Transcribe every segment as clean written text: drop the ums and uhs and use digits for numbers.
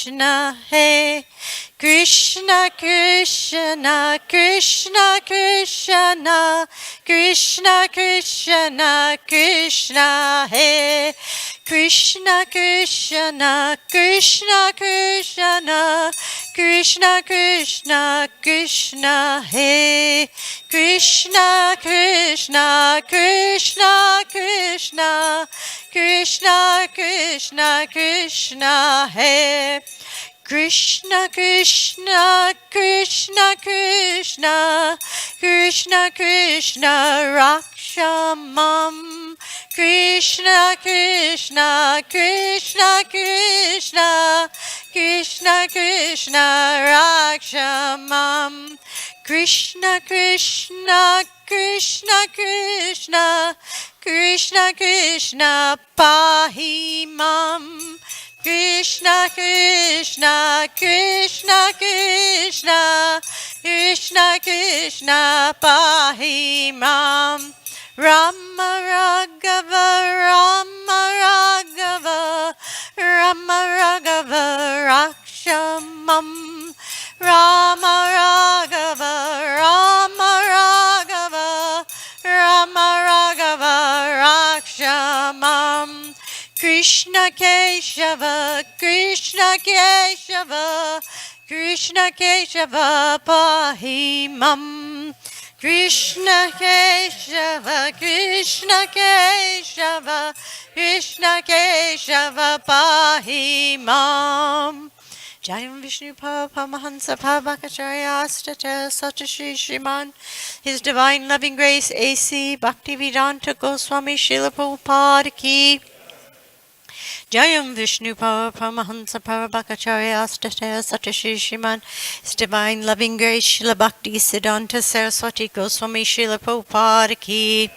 Krishna, Hey Krishna, Krishna, Krishna, Krishna, Krishna, Krishna, Krishna, Hey Krishna, Krishna, Krishna, Krishna, Krishna, Krishna, Krishna, Hey Krishna, Krishna, Krishna, Krishna, Krishna, Krishna, Krishna, Hey Krishna, Krishna, Krishna, Krishna, Krishna, Krishna, Rakshamam. Krishna, Krishna, Krishna, Krishna, Krishna, Krishna, Rakshamam. Krishna, Krishna, Krishna, Krishna, Krishna, Krishna, Pahimam. Krishna, Krishna, Krishna, Krishna, Krishna, Krishna, Pahimam. Rama Raghava, Rama Raghava, Rama Raghava, Rakshamam. Rama Raghava, Rama Raghava, Rama Raghava, Rakshamam. Krishna Keshava, Krishna Keshava, Krishna Keshava, Pahimam. Krishna Keshava, Krishna Keshava, Krishna Keshava, Pahimam. Jayam Vishnu Paramahansa Parabhakacharya Astata Satashi Shriman, His Divine Loving Grace A.C. Bhaktivedanta Goswami Srila Prabhupada Ki. Jayam Vishnu Paramahansa Parabhakacharya Astata Satashi Shriman, His Divine Loving Grace Srila Bhakti Siddhanta Saraswati Goswami Srila Prabhupada Ki.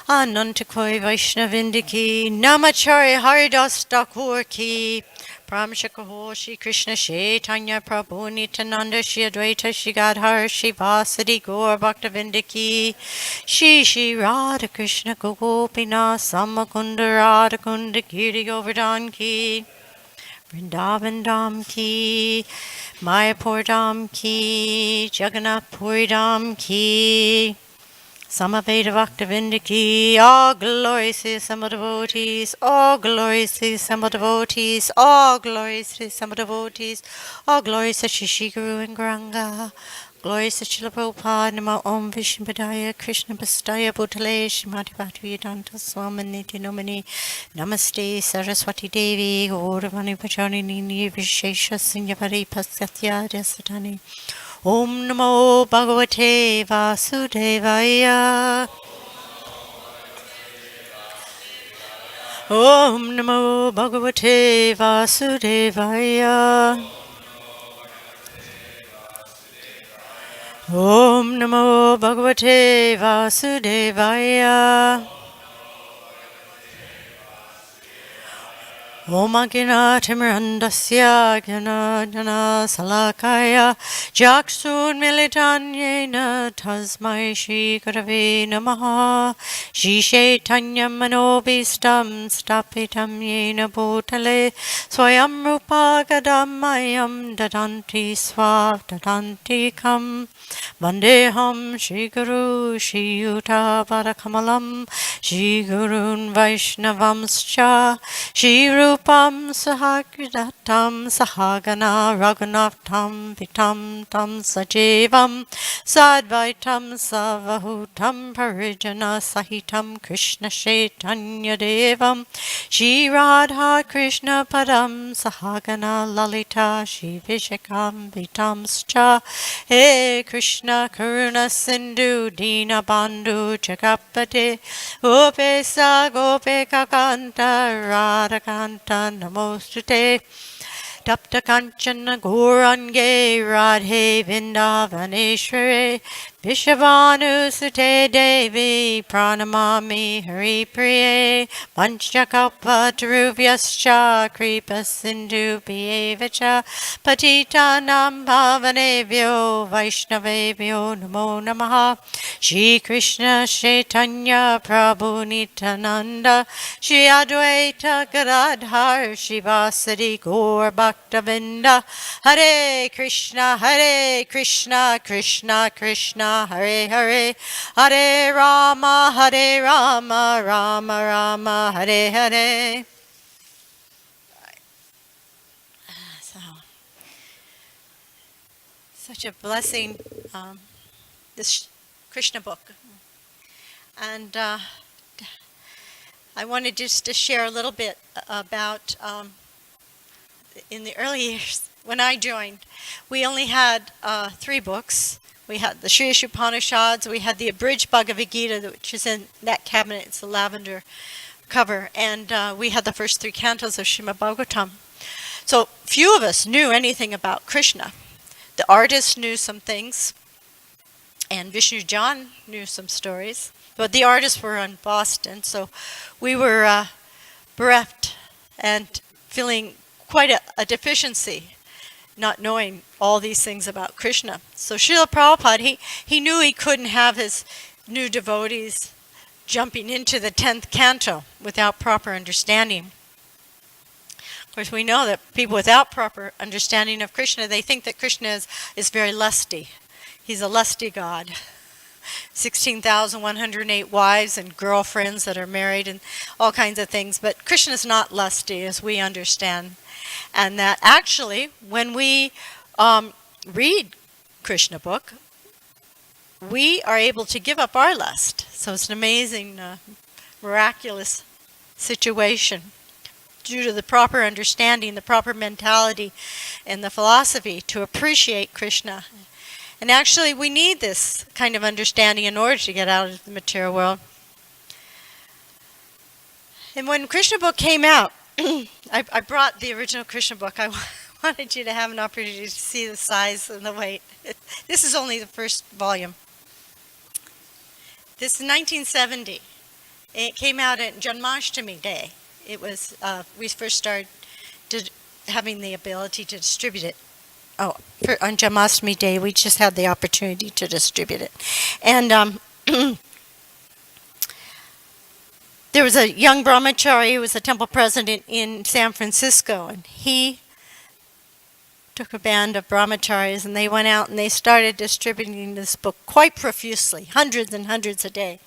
Anantakoi Vaishnavindi Ki. Namacharya Haridas Thakur Ki. Pramshakaho Shri Krishna Chaitanya Prabhu Nityananda Shri Advaita Shri Gadhar Shri Vasadi Gaur Bhaktavinda Ki. Shri Radha Krishna Gopinath Samakunda Radha Kunda Giri Govardhan Ki. Vrindavan Dham Ki. Mayapur Dham Ki. Jagannath Puri Dham Ki. Samaveda Bhaktavinda Ki. All glories to some devotees, all glories to some devotees, all glories to some devotees, all glories to Shri Guru and Gauranga. Glories to Srila Prabhupada, Namo Om Vishnu Padaya, Krishna Pastaya Bhutale, Srimati Bhaktivedanta Swami Niti Nomini, Namaste Saraswati Devi, Gauravani Pacharini, Vishesha Sinyapari Pasyatya Jasatani. Om Namo Bhagavate Vasudevaya. Om Namo Bhagavate Vasudevaya. Om Namo Bhagavate Vasudevaya. Om Agina Timirandasya Gana Jana Salakaya Jaksun Militanyena Tasmai Shri Gurave Namaha Shri Chaitanya Manobhistam Stapitam Yena Bhutale Swayam Rupa Gadamayam Dadanti Dadanti Kam Vandeham Shri Guru Shri Yuta Parakamalam Shri Gurun Vaishnavamscha Shri Rupam Sahagadatam Sahagana Raghunatham Vitam Tam Sajevam Sadvaitam Savahutam Parijana Sahitam Krishna Chaitanya Devam Shri Radha Krishna Padam Sahagana Lalita Shri Vishakam Vitamscha He Krishna Karuna Sindhu Dina Bandhu Chakapate Upesa Gopeka Kanta Radhakanta Namostute Tapta Kanchana Gaurange Radhe Vindavaneshware Vishavanu Sute Devi Pranamami Hari Priye Panchakalpa Taruvyascha Kripa Sindhu Pievacha Patitanam Bhavanevyo Vaishnavevyo Namo Namaha Shri Krishna Chaitanya Prabhu Nityananda Shri Advaita Gadadhar Shivasadi Gaur Bhaktavinda Hare Krishna Krishna Krishna Hare Hare Hare Rama Rama Rama Hare Hare. So, such a blessing, this Krishna book. And I wanted just to share a little bit about in the early years when I joined, we only had 3 books. We had the Sri Upanishads, we had the abridged Bhagavad Gita, which is in that cabinet, it's a lavender cover, and we had the first 3 cantos of Srimad Bhagavatam. So few of us knew anything about Krishna. The artists knew some things, and Vishnu John knew some stories, but the artists were in Boston, so we were bereft and feeling quite a deficiency, not knowing all these things about Krishna. So Srila Prabhupada, he knew he couldn't have his new devotees jumping into the 10th canto without proper understanding. Of course, we know that people without proper understanding of Krishna, they think that Krishna is very lusty. He's a lusty god. 16,108 wives and girlfriends that are married and all kinds of things. But Krishna is not lusty, as we understand. And that actually, when we read Krishna book, we are able to give up our lust. So it's an amazing, miraculous situation due to the proper understanding, the proper mentality, and the philosophy to appreciate Krishna. And actually, we need this kind of understanding in order to get out of the material world. And when Krishna book came out, I brought the original Krishna book. I wanted you to have an opportunity to see the size and the weight. This is only the first volume. This is 1970. It came out on Janmashtami Day. It was, we first started having the ability to distribute it. On Janmashtami Day, we just had the opportunity to distribute it. And there was a young brahmachari who was a temple president in San Francisco, and he took a band of brahmacharis, and they went out and they started distributing this book quite profusely, hundreds and hundreds a day.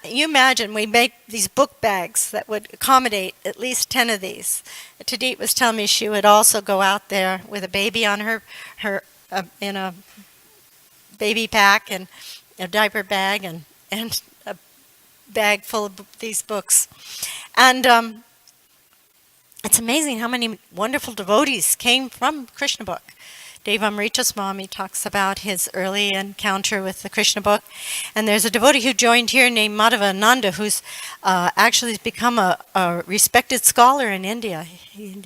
You imagine, we make these book bags that would accommodate at least 10 of these. Tadit was telling me she would also go out there with a baby on her in a baby pack and a diaper bag and a bag full of these books. And it's amazing how many wonderful devotees came from Krishna book. Devamrita Swami talks about his early encounter with the Krishna book. And there's a devotee who joined here named Madhavananda who's actually become a respected scholar in India. He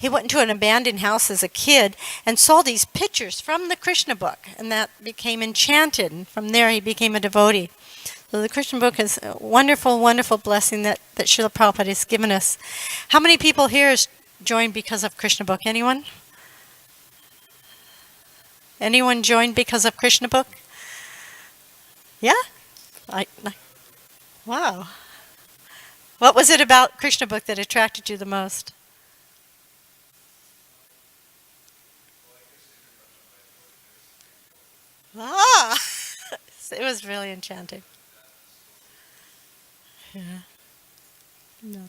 went into an abandoned house as a kid and saw these pictures from the Krishna book, and that became enchanted, and from there he became a devotee. So the Krishna book is a wonderful, wonderful blessing that Srila Prabhupada has given us. How many people here has joined because of Krishna book? Anyone? Anyone joined because of Krishna book? Yeah? Wow. What was it about Krishna book that attracted you the most? Ah! It was really enchanting. Yeah. No,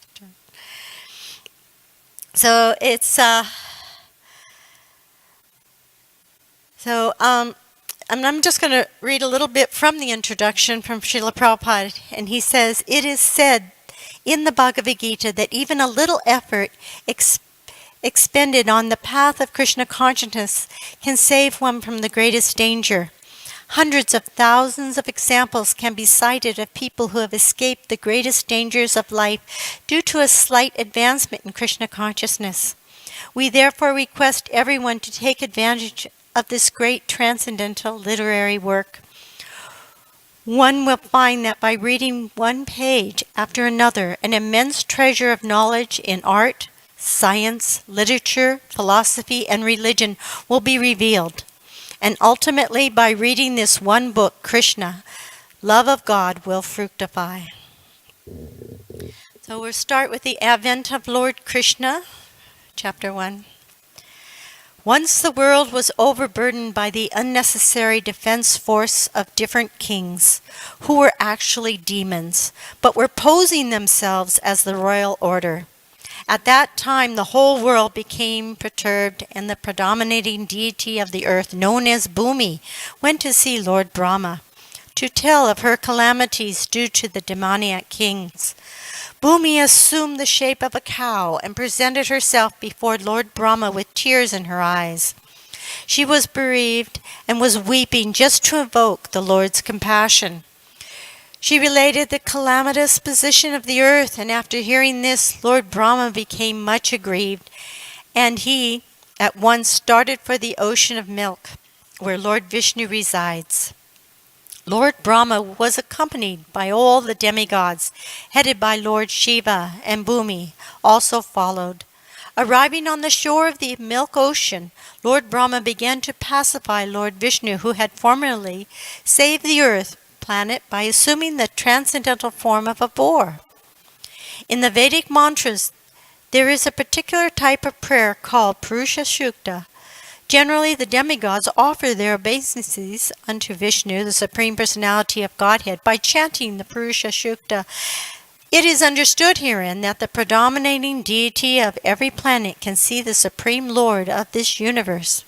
so it's I'm just going to read a little bit from the introduction from Srila Prabhupada, and he says, "It is said in the Bhagavad Gita that even a little effort expended on the path of Krishna consciousness can save one from the greatest danger. Hundreds of thousands of examples can be cited of people who have escaped the greatest dangers of life due to a slight advancement in Krishna consciousness. We therefore request everyone to take advantage of this great transcendental literary work. One will find that by reading one page after another, an immense treasure of knowledge in art, science, literature, philosophy, and religion will be revealed. And ultimately, by reading this one book, Krishna, love of God will fructify. So we'll start with the advent of Lord Krishna, chapter 1. Once the world was overburdened by the unnecessary defense force of different kings, who were actually demons, but were posing themselves as the royal order. At that time the whole world became perturbed, and the predominating deity of the earth, known as Bhumi, went to see Lord Brahma, to tell of her calamities due to the demoniac kings. Bhumi assumed the shape of a cow and presented herself before Lord Brahma with tears in her eyes. She was bereaved and was weeping just to evoke the Lord's compassion. She related the calamitous position of the earth, and after hearing this, Lord Brahma became much aggrieved, and he at once started for the ocean of milk, where Lord Vishnu resides. Lord Brahma was accompanied by all the demigods, headed by Lord Shiva, and Bhumi also followed. Arriving on the shore of the milk ocean, Lord Brahma began to pacify Lord Vishnu, who had formerly saved the earth planet by assuming the transcendental form of a boar. In the Vedic mantras, there is a particular type of prayer called Purusha Shukta. Generally, the demigods offer their obeisances unto Vishnu, the Supreme Personality of Godhead, by chanting the Purusha Shukta. It is understood herein that the predominating deity of every planet can see the Supreme Lord of this universe.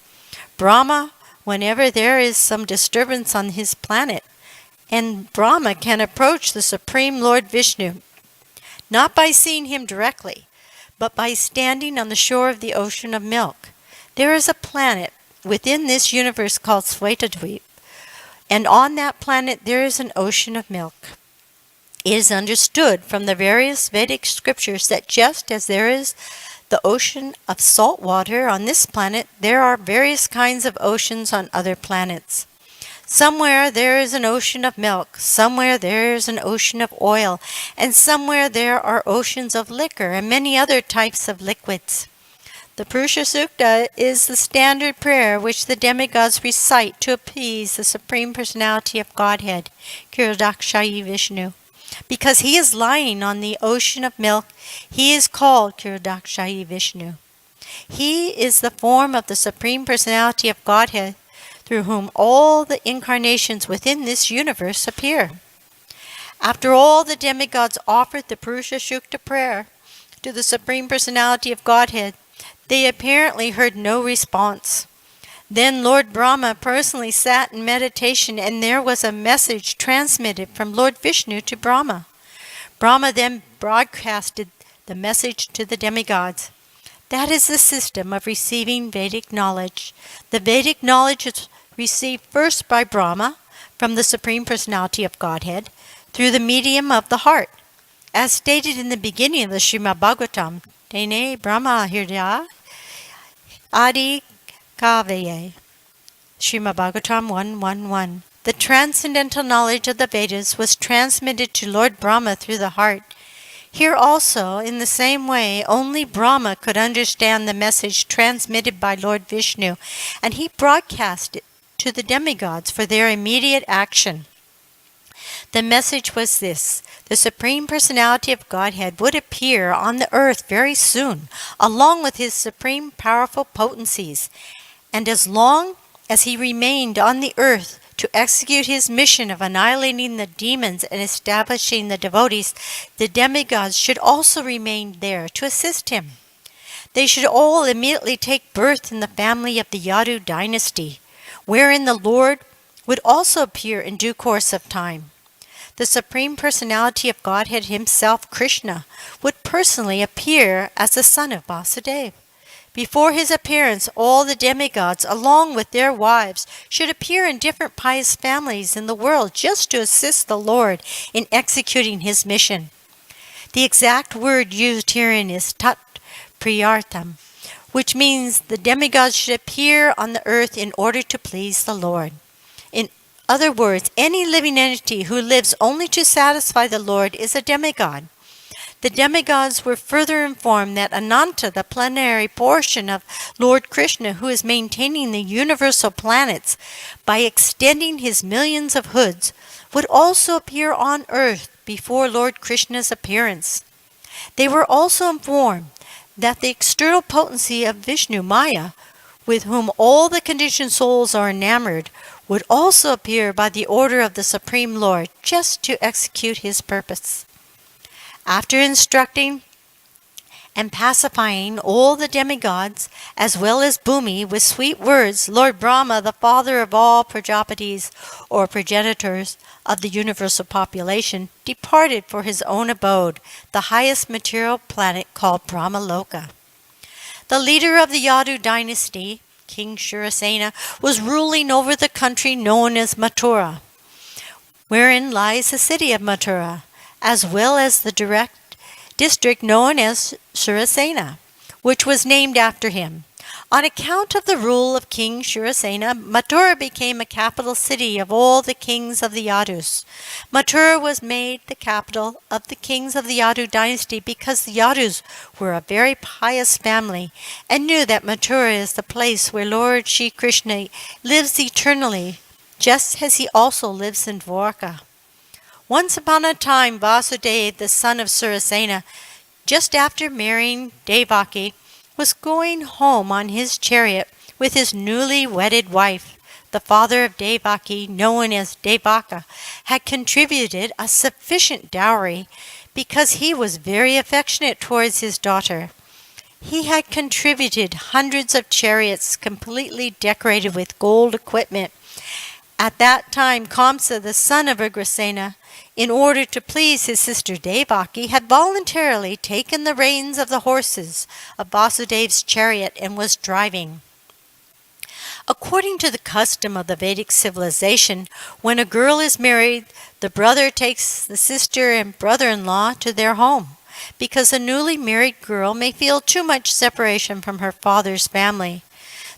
Brahma, whenever there is some disturbance on his planet, and Brahma can approach the Supreme Lord Vishnu, not by seeing him directly, but by standing on the shore of the ocean of milk. There is a planet within this universe called Svetadweep, and on that planet there is an ocean of milk. It is understood from the various Vedic scriptures that just as there is the ocean of salt water on this planet, there are various kinds of oceans on other planets. Somewhere there is an ocean of milk, somewhere there is an ocean of oil, and somewhere there are oceans of liquor and many other types of liquids. The Purusha Sukta is the standard prayer which the demigods recite to appease the Supreme Personality of Godhead, Kshirodakshayi Vishnu. Because he is lying on the ocean of milk, he is called Kshirodakshayi Vishnu. He is the form of the Supreme Personality of Godhead, through whom all the incarnations within this universe appear. After all the demigods offered the Purusha Shukta prayer to the Supreme Personality of Godhead, they apparently heard no response. Then Lord Brahma personally sat in meditation, and there was a message transmitted from Lord Vishnu to Brahma. Brahma then broadcasted the message to the demigods. That is the system of receiving Vedic knowledge. The Vedic knowledge is received first by Brahma from the Supreme Personality of Godhead through the medium of the heart. As stated in the beginning of the Srimad Bhagavatam, Tene Brahma Hirdaya Adi Kavaye, Srimad Bhagavatam 1.1.1. The transcendental knowledge of the Vedas was transmitted to Lord Brahma through the heart. Here also, in the same way, only Brahma could understand the message transmitted by Lord Vishnu, and he broadcast it to the demigods for their immediate action. The message was this: the Supreme Personality of Godhead would appear on the earth very soon, along with his supreme powerful potencies, and as long as he remained on the earth to execute his mission of annihilating the demons and establishing the devotees, the demigods should also remain there to assist him. They should all immediately take birth in the family of the Yadu dynasty, wherein the Lord would also appear in due course of time. The Supreme Personality of Godhead himself, Krishna, would personally appear as the son of Vasudeva. Before his appearance, all the demigods, along with their wives, should appear in different pious families in the world just to assist the Lord in executing his mission. The exact word used herein is tat priyartham, which means the demigods should appear on the earth in order to please the Lord. In other words, any living entity who lives only to satisfy the Lord is a demigod. The demigods were further informed that Ananta, the plenary portion of Lord Krishna, who is maintaining the universal planets by extending his millions of hoods, would also appear on earth before Lord Krishna's appearance. They were also informed that the external potency of Vishnu Maya, with whom all the conditioned souls are enamored, would also appear by the order of the Supreme Lord just to execute his purpose. After instructing and pacifying all the demigods, as well as Bhumi, with sweet words, Lord Brahma, the father of all Prajapatis, or progenitors of the universal population, departed for his own abode, the highest material planet called Brahmaloka. The leader of the Yadu dynasty, King Shurasena, was ruling over the country known as Mathura, wherein lies the city of Mathura, as well as the district known as Shurasena, which was named after him. On account of the rule of King Shurasena, Mathura became a capital city of all the kings of the Yadus. Mathura was made the capital of the kings of the Yadu dynasty because the Yadus were a very pious family and knew that Mathura is the place where Lord Shri Krishna lives eternally, just as he also lives in Dwarka. Once upon a time, Vasudeva, the son of Surasena, just after marrying Devaki, was going home on his chariot with his newly wedded wife. The father of Devaki, known as Devaka, had contributed a sufficient dowry because he was very affectionate towards his daughter. He had contributed hundreds of chariots completely decorated with gold equipment. At that time, Kamsa, the son of Ugrasena, in order to please his sister Devaki, had voluntarily taken the reins of the horses of Vasudeva's chariot and was driving. According to the custom of the Vedic civilization, when a girl is married, the brother takes the sister and brother-in-law to their home, because a newly married girl may feel too much separation from her father's family.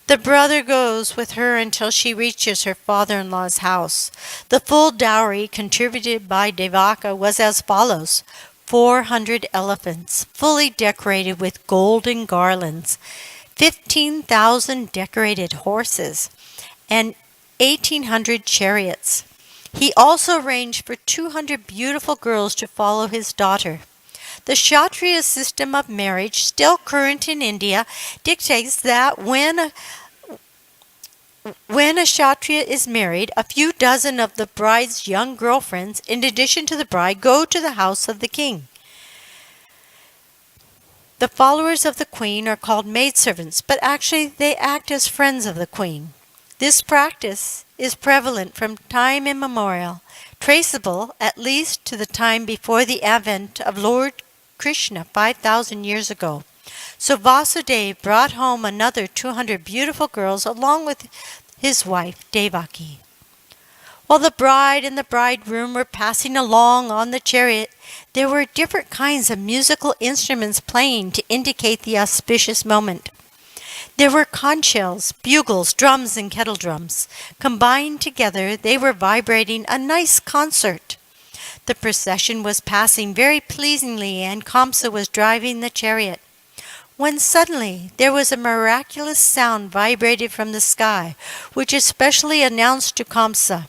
The brother goes with her until she reaches her father-in-law's house. The full dowry contributed by Devaka was as follows: 400 elephants, fully decorated with golden garlands, 15,000 decorated horses, and 1,800 chariots. He also arranged for 200 beautiful girls to follow his daughter. The Kshatriya system of marriage, still current in India, dictates that when a Kshatriya is married, a few dozen of the bride's young girlfriends, in addition to the bride, go to the house of the king. The followers of the queen are called maidservants, but actually they act as friends of the queen. This practice is prevalent from time immemorial, traceable at least to the time before the advent of Lord Krishna 5,000 years ago. So Vasudeva brought home another 200 beautiful girls along with his wife Devaki. While the bride and the bridegroom were passing along on the chariot, there were different kinds of musical instruments playing to indicate the auspicious moment. There were conch shells, bugles, drums, and kettle drums. Combined together, they were vibrating a nice concert. The procession was passing very pleasingly, and Kamsa was driving the chariot, when suddenly there was a miraculous sound vibrated from the sky, which especially announced to Kamsa,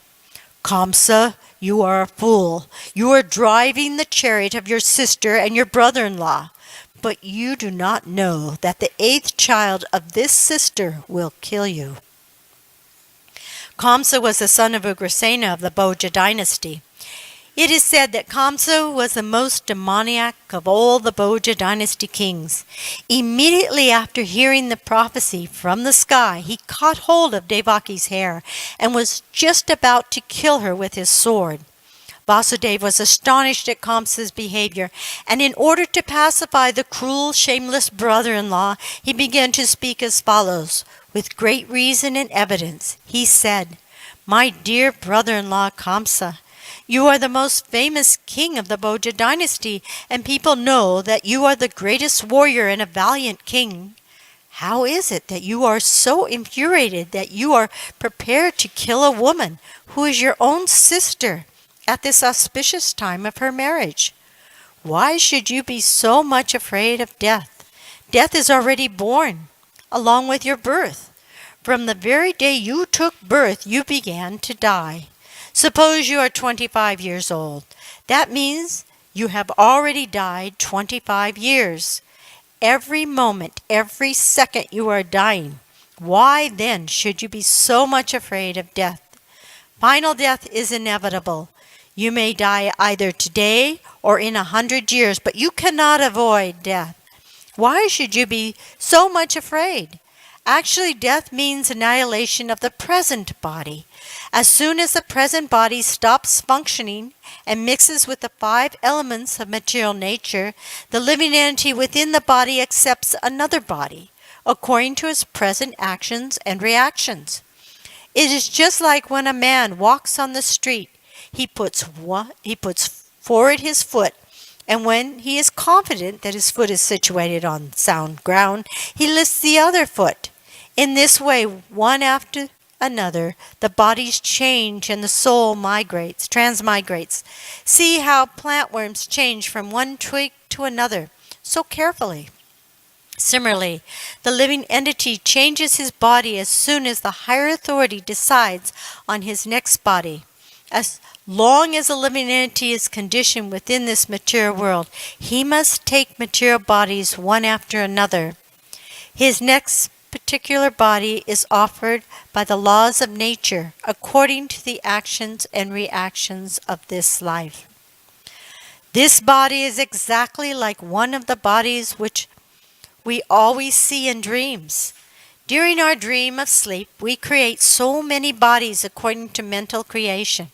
"Kamsa, you are a fool. You are driving the chariot of your sister and your brother-in-law, but you do not know that the 8th child of this sister will kill you." Kamsa was the son of Ugrasena of the Bhoja dynasty. It is said that Kamsa was the most demoniac of all the Bhoja dynasty kings. Immediately after hearing the prophecy from the sky, he caught hold of Devaki's hair and was just about to kill her with his sword. Vasudeva was astonished at Kamsa's behavior, and in order to pacify the cruel, shameless brother-in-law, he began to speak as follows. With great reason and evidence, he said, "My dear brother-in-law Kamsa, you are the most famous king of the Bhoja dynasty, and people know that you are the greatest warrior and a valiant king. How is it that you are so infuriated that you are prepared to kill a woman who is your own sister at this auspicious time of her marriage? Why should you be so much afraid of death? Death is already born, along with your birth. From the very day you took birth, you began to die. Suppose you are 25 years old. That means you have already died 25 years. Every moment, every second you are dying. Why then should you be so much afraid of death? Final death is inevitable. You may die either today or in 100 years, but you cannot avoid death. Why should you be so much afraid? Actually, death means annihilation of the present body. As soon as the present body stops functioning and mixes with the 5 elements of material nature, the living entity within the body accepts another body, according to its present actions and reactions. It is just like when a man walks on the street. He puts forward his foot, and when he is confident that his foot is situated on sound ground, he lifts the other foot. In this way, one after another, the bodies change and the soul transmigrates. See how plantworms change from one twig to another so carefully. Similarly, the living entity changes his body as soon as the higher authority decides on his next body. As long as a living entity is conditioned within this material world, he must take material bodies one after another. His next particular body is offered by the laws of nature according to the actions and reactions of this life. This body is exactly like one of the bodies which we always see in dreams. During our dream of sleep, we create so many bodies according to mental creation.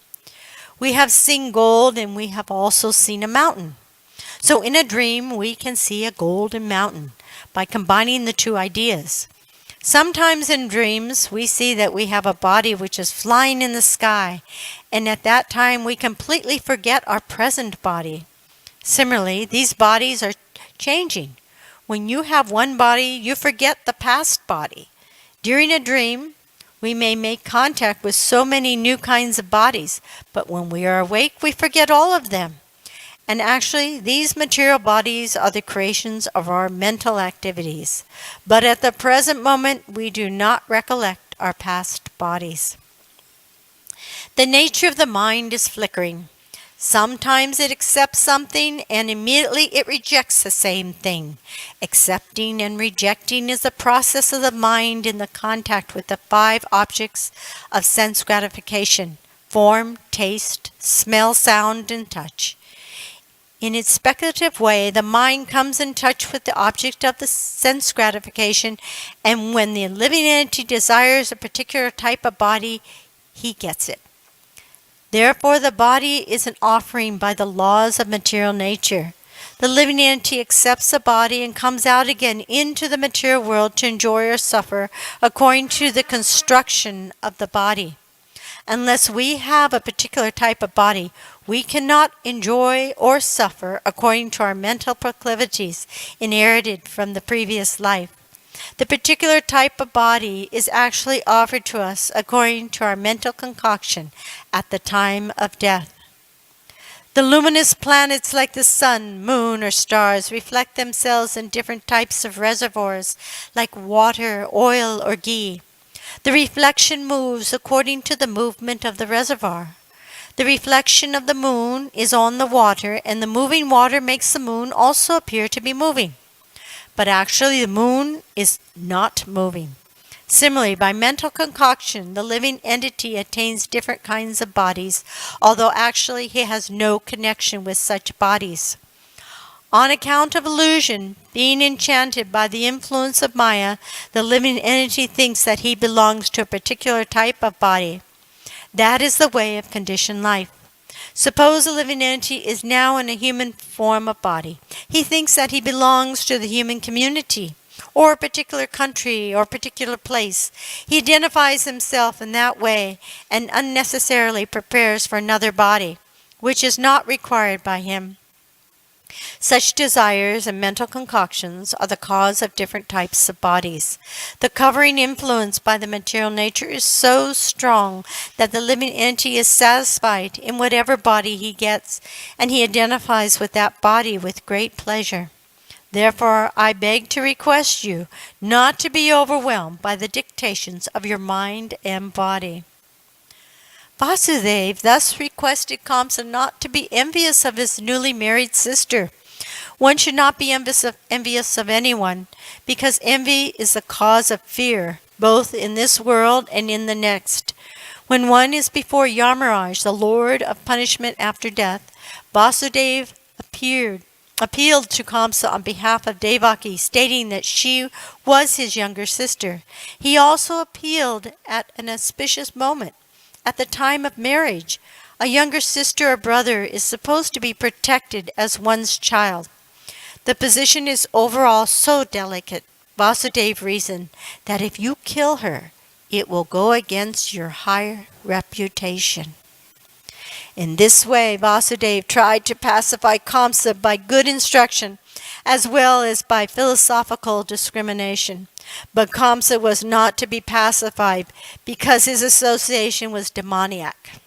We have seen gold and we have also seen a mountain. So in a dream, we can see a golden mountain by combining the two ideas. Sometimes in dreams, we see that we have a body which is flying in the sky, and at that time we completely forget our present body. Similarly, these bodies are changing. When you have one body, you forget the past body. During a dream, we may make contact with so many new kinds of bodies, but when we are awake, we forget all of them. And actually, these material bodies are the creations of our mental activities. But at the present moment, we do not recollect our past bodies. The nature of the mind is flickering. Sometimes it accepts something and immediately it rejects the same thing. Accepting and rejecting is the process of the mind in the contact with the 5 objects of sense gratification: form, taste, smell, sound, and touch. In its speculative way, the mind comes in touch with the object of the sense gratification, and when the living entity desires a particular type of body, he gets it. Therefore, the body is an offering by the laws of material nature. The living entity accepts the body and comes out again into the material world to enjoy or suffer according to the construction of the body. Unless we have a particular type of body, we cannot enjoy or suffer according to our mental proclivities inherited from the previous life. The particular type of body is actually offered to us according to our mental concoction at the time of death. The luminous planets like the sun, moon, or stars reflect themselves in different types of reservoirs like water, oil, or ghee. The reflection moves according to the movement of the reservoir. The reflection of the moon is on the water, and the moving water makes the moon also appear to be moving. But actually the moon is not moving. Similarly, by mental concoction, the living entity attains different kinds of bodies, although actually he has no connection with such bodies. On account of illusion, being enchanted by the influence of Maya, the living entity thinks that he belongs to a particular type of body. That is the way of conditioned life. Suppose a living entity is now in a human form of body. He thinks that he belongs to the human community, or a particular country, or a particular place. He identifies himself in that way and unnecessarily prepares for another body, which is not required by him. Such desires and mental concoctions are the cause of different types of bodies. The covering influence by the material nature is so strong that the living entity is satisfied in whatever body he gets, and he identifies with that body with great pleasure. Therefore, I beg to request you not to be overwhelmed by the dictations of your mind and body. Vasudeva thus requested Kamsa not to be envious of his newly married sister. One should not be envious of anyone, because envy is the cause of fear, both in this world and in the next. When one is before Yamaraj, the Lord of punishment after death, Vasudeva appealed to Kamsa on behalf of Devaki, stating that she was his younger sister. He also appealed at an auspicious moment. At the time of marriage, a younger sister or brother is supposed to be protected as one's child. The position is overall so delicate, Vasudeva reasoned, that if you kill her, it will go against your higher reputation. In this way, Vasudeva tried to pacify Kamsa by good instruction, as well as by philosophical discrimination. But Kamsa was not to be pacified because his association was demoniac.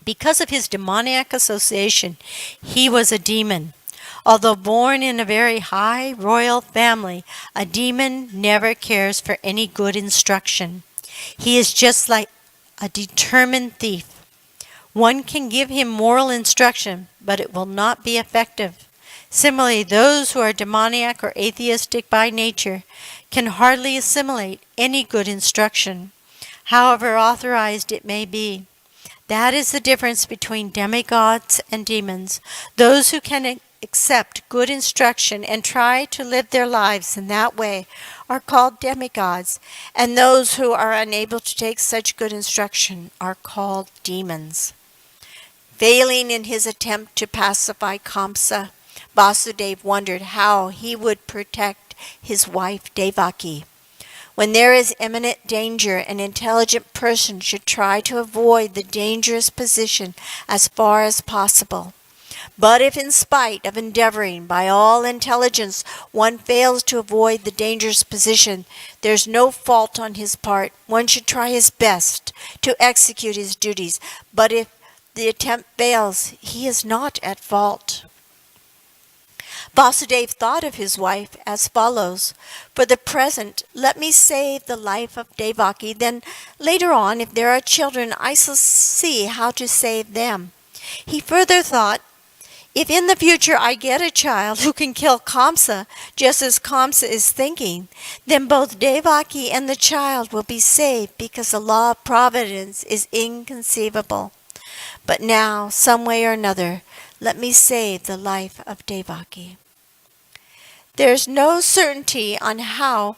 Because of his demoniac association, he was a demon. Although born in a very high royal family, a demon never cares for any good instruction. He is just like a determined thief. One can give him moral instruction, but it will not be effective. Similarly, those who are demoniac or atheistic by nature can hardly assimilate any good instruction, however authorized it may be. That is the difference between demigods and demons. Those who can accept good instruction and try to live their lives in that way are called demigods, and those who are unable to take such good instruction are called demons. Failing in his attempt to pacify Kamsa, Vasudeva wondered how he would protect his wife Devaki. When there is imminent danger, an intelligent person should try to avoid the dangerous position as far as possible. But if in spite of endeavoring by all intelligence one fails to avoid the dangerous position, there's no fault on his part. One should try his best to execute his duties, but if the attempt fails, he is not at fault. Vasudeva thought of his wife as follows: for the present, let me save the life of Devaki, then later on, if there are children, I shall see how to save them. He further thought, if in the future I get a child who can kill Kamsa, just as Kamsa is thinking, then both Devaki and the child will be saved, because the law of providence is inconceivable. But now, some way or another, let me save the life of Devaki. There is no certainty on how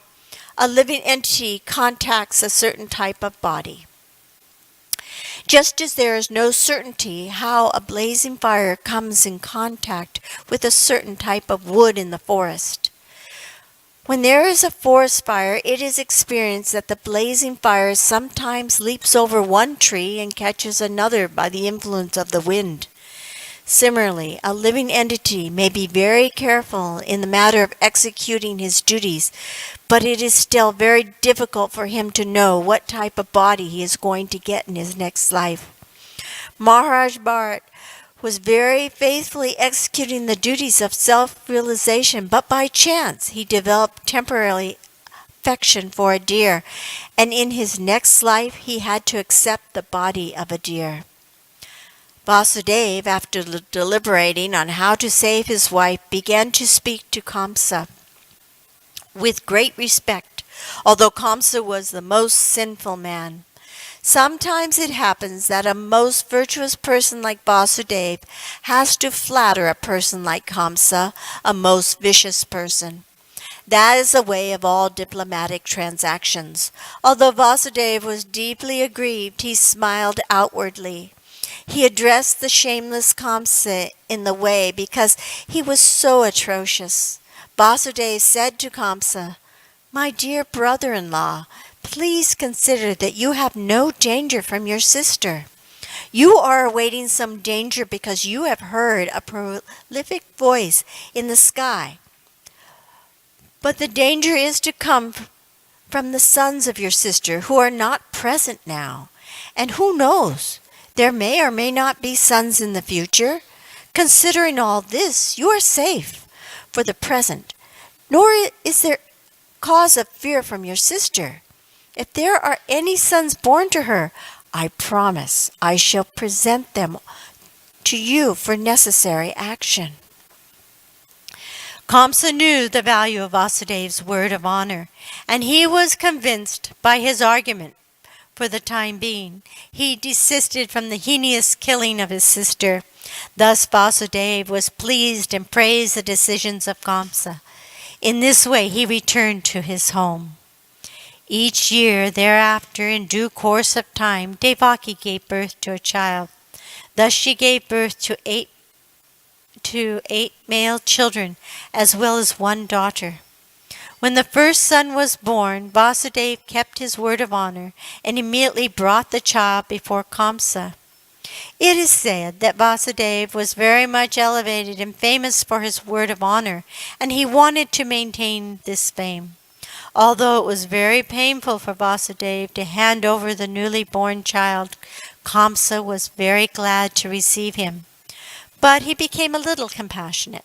a living entity contacts a certain type of body. Just as there is no certainty how a blazing fire comes in contact with a certain type of wood in the forest. When there is a forest fire, it is experienced that the blazing fire sometimes leaps over one tree and catches another by the influence of the wind. Similarly, a living entity may be very careful in the matter of executing his duties, but it is still very difficult for him to know what type of body he is going to get in his next life. Maharaj Bharat was very faithfully executing the duties of self-realization, but by chance he developed temporary affection for a deer, and in his next life he had to accept the body of a deer. Vasudeva, after deliberating on how to save his wife, began to speak to Kamsa with great respect, although Kamsa was the most sinful man. Sometimes it happens that a most virtuous person like Vasudeva has to flatter a person like Kamsa, a most vicious person. That is the way of all diplomatic transactions. Although Vasudeva was deeply aggrieved, he smiled outwardly. He addressed the shameless Kamsa in the way because he was so atrocious. Vasudeva said to Kamsa, "My dear brother-in-law, please consider that you have no danger from your sister. You are awaiting some danger because you have heard a prolific voice in the sky. But the danger is to come from the sons of your sister who are not present now. And who knows? There may or may not be sons in the future. Considering all this, you are safe for the present, nor is there cause of fear from your sister. If there are any sons born to her, I promise I shall present them to you for necessary action. Kamsa knew the value of Vasudev's word of honor, and he was convinced by his argument. For the time being, he desisted from the heinous killing of his sister. Thus Vasudev was pleased and praised the decisions of Kamsa. In this way he returned to his home. Each year thereafter, in due course of time, Devaki gave birth to a child. Thus she gave birth to eight male children, as well as one daughter. When the first son was born, Vasudev kept his word of honor and immediately brought the child before Kamsa. It is said that Vasudev was very much elevated and famous for his word of honor, and he wanted to maintain this fame. Although it was very painful for Vasudev to hand over the newly born child, Kamsa was very glad to receive him. But he became a little compassionate.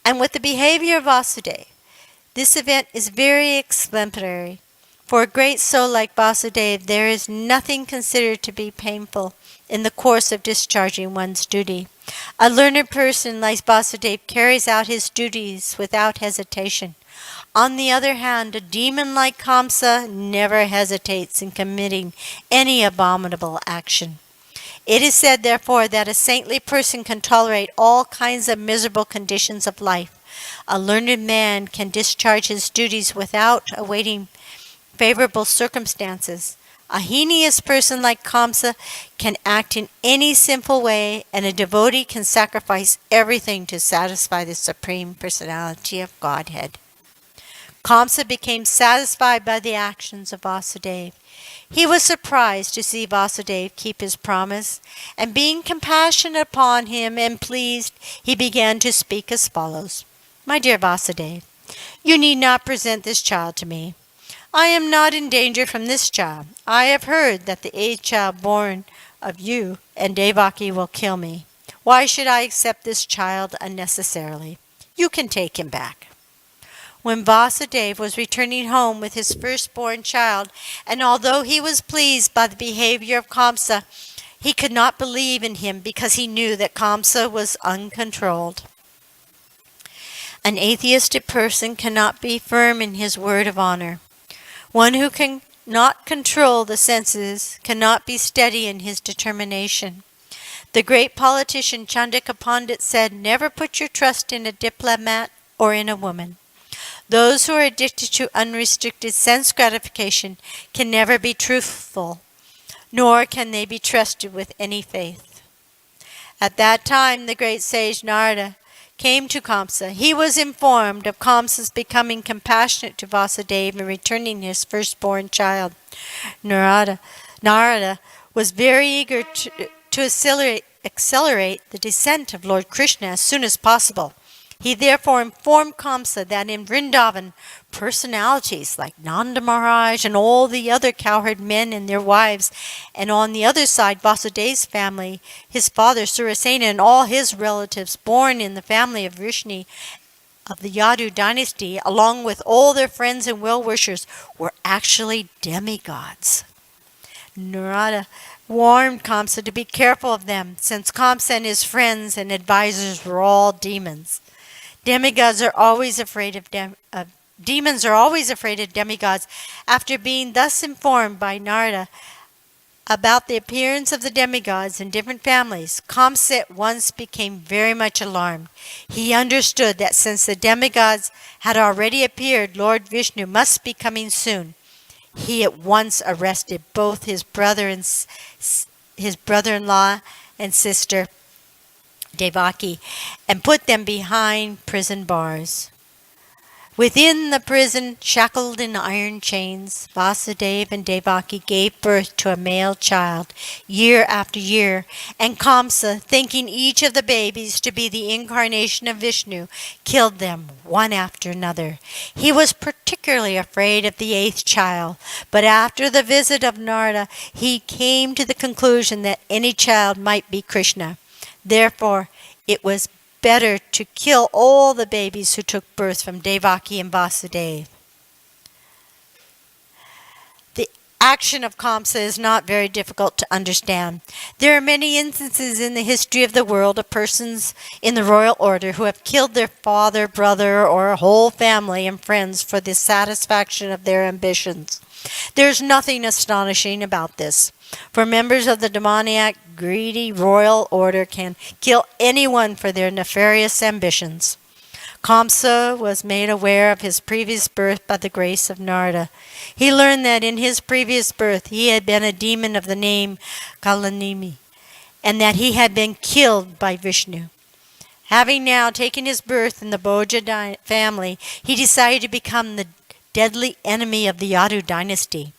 And with the behavior of Vasudev, this event is very exemplary. For a great soul like Vasudev, there is nothing considered to be painful in the course of discharging one's duty. A learned person like Vasudev carries out his duties without hesitation. On the other hand, a demon like Kamsa never hesitates in committing any abominable action. It is said, therefore, that a saintly person can tolerate all kinds of miserable conditions of life. A learned man can discharge his duties without awaiting favorable circumstances. A heinous person like Kamsa can act in any sinful way, and a devotee can sacrifice everything to satisfy the Supreme Personality of Godhead. Kamsa became satisfied by the actions of Vasudev. He was surprised to see Vasudev keep his promise, and being compassionate upon him and pleased, he began to speak as follows. My dear Vasudev, you need not present this child to me. I am not in danger from this child. I have heard that the eighth child born of you and Devaki will kill me. Why should I accept this child unnecessarily? You can take him back. When Vasudev was returning home with his firstborn child, and although he was pleased by the behavior of Kamsa, he could not believe in him because he knew that Kamsa was uncontrolled. An atheistic person cannot be firm in his word of honor. One who cannot control the senses cannot be steady in his determination. The great politician Chandika Pandit said, never put your trust in a diplomat or in a woman. Those who are addicted to unrestricted sense gratification can never be truthful, nor can they be trusted with any faith. At that time, the great sage Narada came to Kamsa. He was informed of Kamsa's becoming compassionate to Vasudeva and returning his firstborn child. Narada was very eager to accelerate the descent of Lord Krishna as soon as possible. He therefore informed Kamsa that in Vrindavan, personalities like Nanda Maharaj and all the other cowherd men and their wives, and on the other side Vasudev's family, his father Surasena and all his relatives born in the family of Vrishni of the Yadu dynasty, along with all their friends and well-wishers, were actually demigods. Narada warned Kamsa to be careful of them, since Kamsa and his friends and advisors were all demons. Demons are always afraid of demigods. After being thus informed by Narada about the appearance of the demigods in different families, Kamsa at once became very much alarmed. He understood that since the demigods had already appeared, Lord Vishnu must be coming soon. He at once arrested both his brother-in-law and sister Devaki, and put them behind prison bars. Within the prison, shackled in iron chains, Vasudeva and Devaki gave birth to a male child year after year, and Kamsa, thinking each of the babies to be the incarnation of Vishnu, killed them one after another. He was particularly afraid of the eighth child, but after the visit of Narada, he came to the conclusion that any child might be Krishna. Therefore, it was better to kill all the babies who took birth from Devaki and Vasudeva. The action of Kamsa is not very difficult to understand. There are many instances in the history of the world of persons in the royal order who have killed their father, brother, or a whole family and friends for the satisfaction of their ambitions. There's nothing astonishing about this, for members of the demoniac, greedy royal order can kill anyone for their nefarious ambitions. Kamsa was made aware of his previous birth by the grace of Narada. He learned that in his previous birth he had been a demon of the name Kalanimi, and that he had been killed by Vishnu. Having now taken his birth in the Bhoja family, he decided to become the deadly enemy of the Yadu dynasty.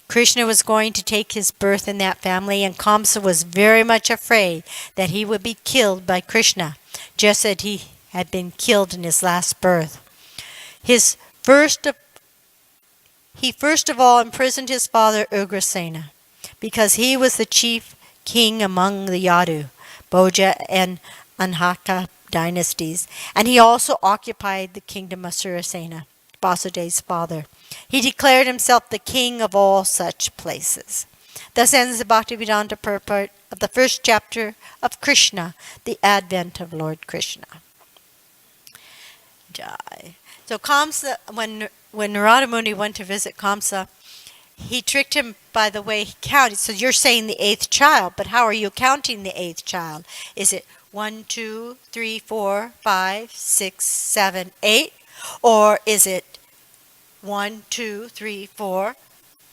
Krishna was going to take his birth in that family, and Kamsa was very much afraid that he would be killed by Krishna, just as he had been killed in his last birth. He first of all imprisoned his father Ugrasena, because he was the chief king among the Yadu, Bhoja, and Anhaka dynasties, and he also occupied the kingdom of Surasena, Vasudeva's father. He declared himself the king of all such places. Thus ends the Bhaktivedanta purport of the first chapter of Krishna, the advent of Lord Krishna. Jai. So Kamsa, when Narada Muni went to visit Kamsa, he tricked him by the way he counted. So you're saying the eighth child, but how are you counting the eighth child? Is it 1, 2, 3, 4, 5, 6, 7, 8? Or is it 1, 2, 3, 4,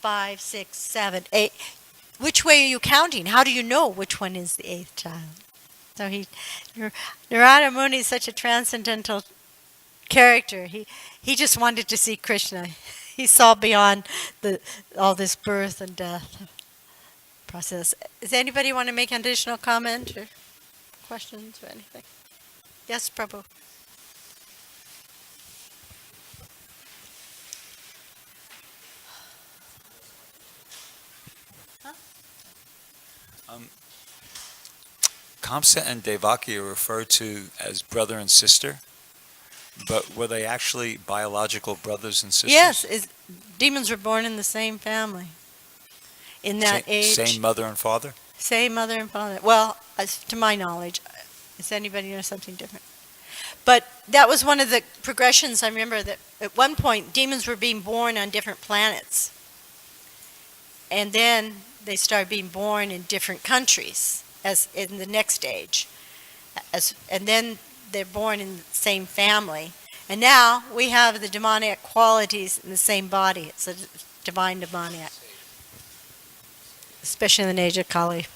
5, 6, 7, 8? Which way are you counting? How do you know which one is the eighth child? So Narada Muni is such a transcendental character. He just wanted to see Krishna. He saw beyond all this birth and death process. Does anybody want to make an additional comment or questions or anything? Yes, Prabhu. Kamsa and Devaki are referred to as brother and sister, but were they actually biological brothers and sisters? Yes, demons were born in the same family. In that age. Same mother and father? Same mother and father. Well, to my knowledge. Does anybody know something different? But that was one of the progressions. I remember that at one point demons were being born on different planets. And then they started being born in different countries as in the next age. And then they're born in the same family. And now we have the demoniac qualities in the same body. It's a divine demoniac. Especially in the age of Kali.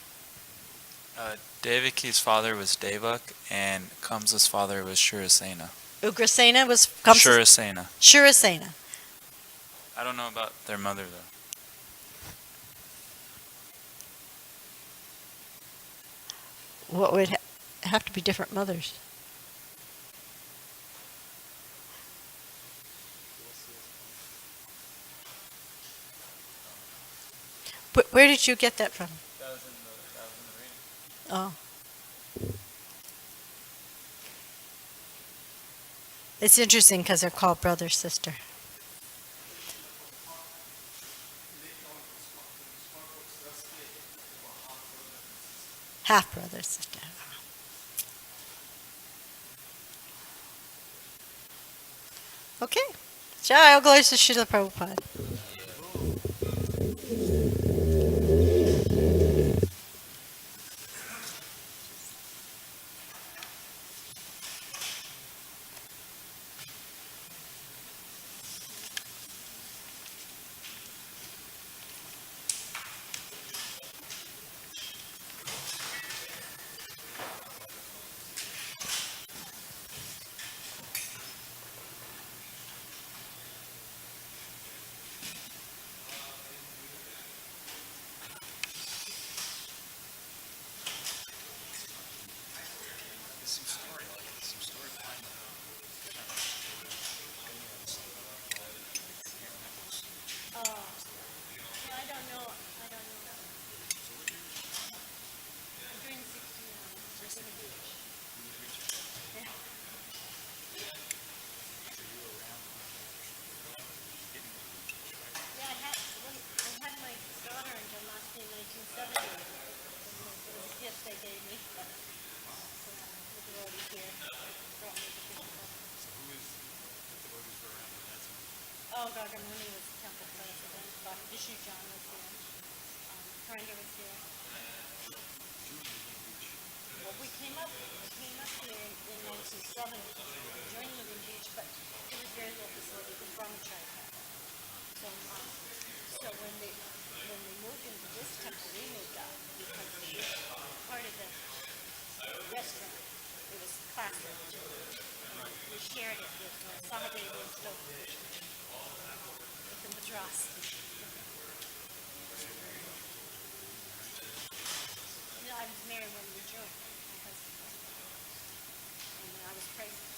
Devaki's father was Devak, and Kamsa's father was Shurasena. Ugrasena was Shurasena. Shurasena. I don't know about their mother, though. What would have to be different mothers? Where did you get that from? That was in the reading. Oh. It's interesting because they're called brother, sister. Half brother, sister. Okay. Jai, all glories to Srila Prabhupada. Oh, Gagamuni was the temple president, but Vishnu John was here. Karanga was here. Well, we came up here in 1970, joining Lagoon Beach, but there was very little facility because Brahmachari had it. So when they moved into this temple, we moved up because part of the restaurant, it was classic. And we shared it with Sahadeva and Stoker with the Madras. I was married when we joined, my husband was. And I was pregnant.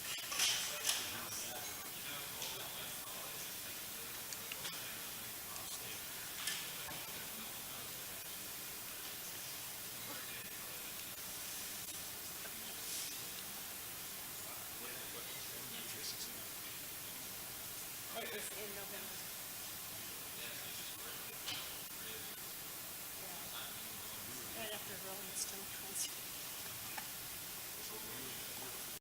It was in November. Yeah. Right after Rolling Stone.